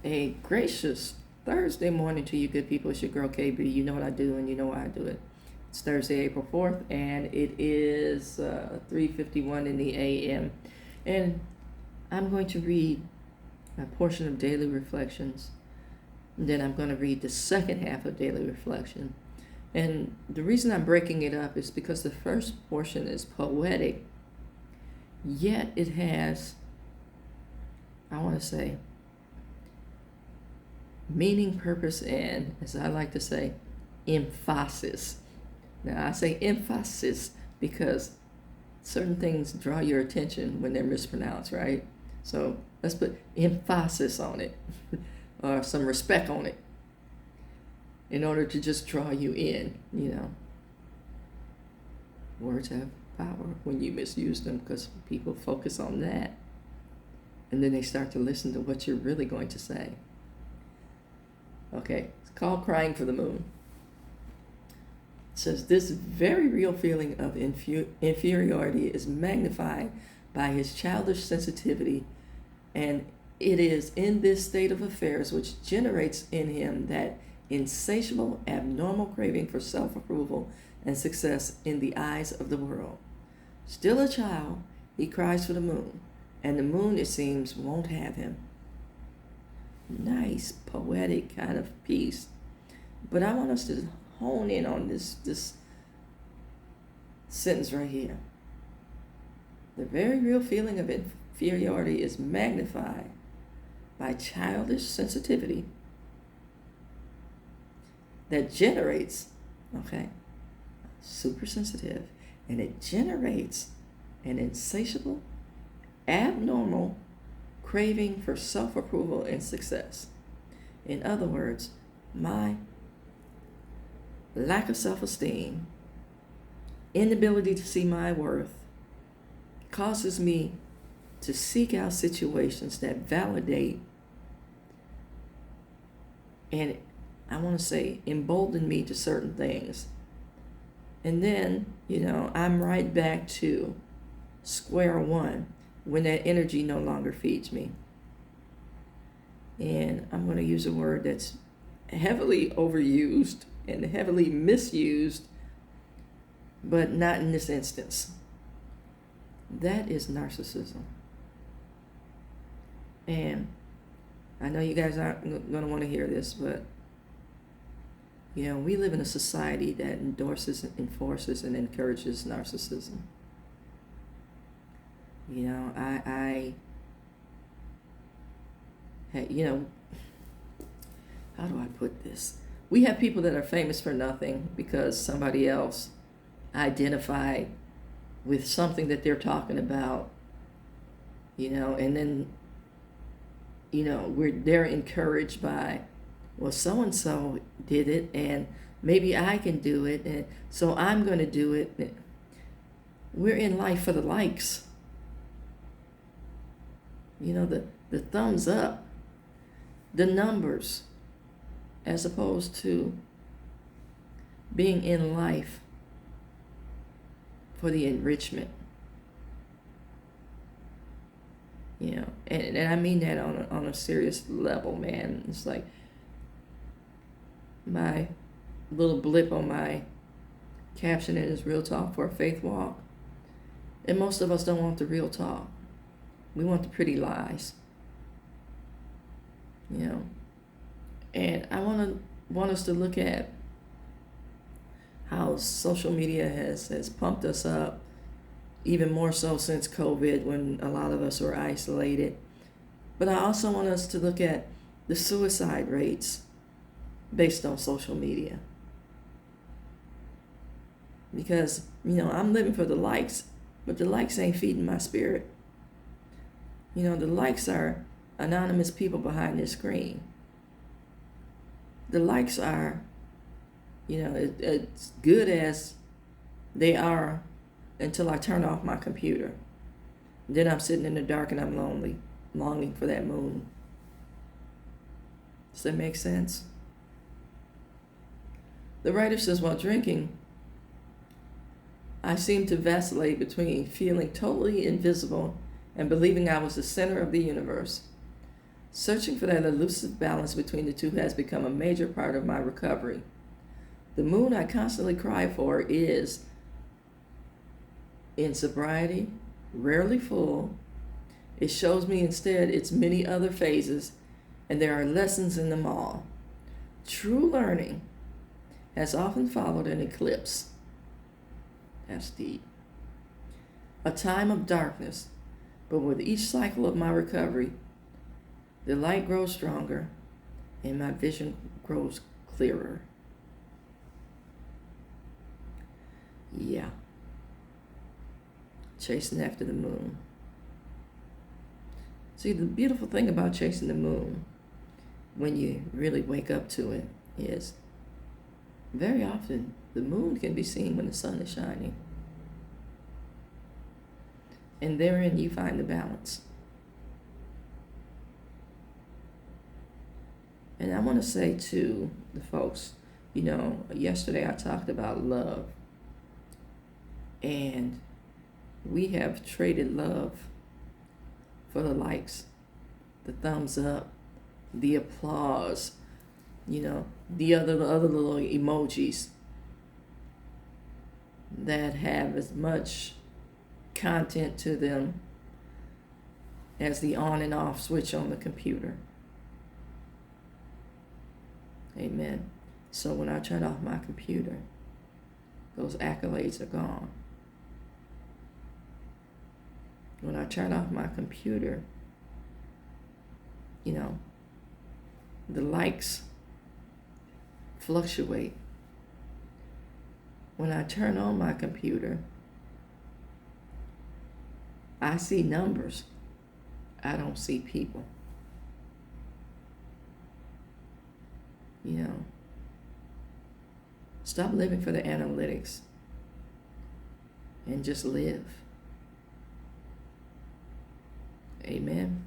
A gracious Thursday morning to you good people. It's your girl KB. You know what I do and you know why I do it. It's Thursday, April 4th, and it is 3:51 in the a.m. And I'm going to read a portion of Daily Reflections. And then I'm going to read the second half of Daily Reflection. And the reason I'm breaking it up is because the first portion is poetic, yet it has, I want to say, meaning, purpose, and, as I like to say, emphasis. Now, I say emphasis because certain things draw your attention when they're mispronounced, right? So let's put emphasis on it or some respect on it in order to just draw you in, Words have power when you misuse them because people focus on that and then they start to listen to what you're really going to say. Okay, it's called Crying for the Moon. It says, this very real feeling of inferiority is magnified by his childish sensitivity, and it is in this state of affairs which generates in him that insatiable, abnormal craving for self-approval and success in the eyes of the world. Still a child, he cries for the moon, and the moon, it seems, won't have him. Nice, poetic kind of piece. But I want us to hone in on this sentence right here. The very real feeling of inferiority is magnified by childish sensitivity that generates, super sensitive, and it generates an insatiable, abnormal craving for self-approval and success. In other words, my lack of self-esteem, inability to see my worth, causes me to seek out situations that validate and, I want to say, embolden me to certain things. And then, I'm right back to square one when that energy no longer feeds me. And I'm going to use a word that's heavily overused and heavily misused, but not in this instance. That is narcissism. And I know you guys aren't going to want to hear this, but we live in a society that endorses, enforces, and encourages narcissism. How do I put this? We have people that are famous for nothing because somebody else identified with something that they're talking about, and then, they're encouraged by, well, so-and-so did it, and maybe I can do it, and so I'm going to do it. We're in life for the likes. The thumbs up, the numbers, as opposed to being in life for the enrichment. And I mean that on a serious level, man. It's like my little blip on my caption is Real Talk for a Faith Walk. And most of us don't want the real talk. We want the pretty lies. And I want us to look at how social media has pumped us up, even more so since COVID, when a lot of us were isolated. But I also want us to look at the suicide rates based on social media. Because, I'm living for the likes, but the likes ain't feeding my spirit. The likes are anonymous people behind their screen. The likes are, as good as they are until I turn off my computer. Then I'm sitting in the dark and I'm lonely, longing for that moon. Does that make sense? The writer says, while drinking, I seemed to vacillate between feeling totally invisible and believing I was the center of the universe. Searching for that elusive balance between the two has become a major part of my recovery. The moon I constantly cry for is, in sobriety, rarely full. It shows me instead its many other phases, and there are lessons in them all. True learning has often followed an eclipse. That's deep. A time of darkness, but with each cycle of my recovery, the light grows stronger and my vision grows clearer. Yeah. Chasing after the moon. See, the beautiful thing about chasing the moon, when you really wake up to it, is very often the moon can be seen when the sun is shining. And therein you find the balance. And I want to say to the folks, yesterday I talked about love. And we have traded love for the likes, the thumbs up, the applause, the other little emojis that have as much content to them as the on and off switch on the computer. Amen. So when I turn off my computer, those accolades are gone. When I turn off my computer, the likes fluctuate. When I turn on my computer, I see numbers. I don't see people. Stop living for the analytics and just live. Amen.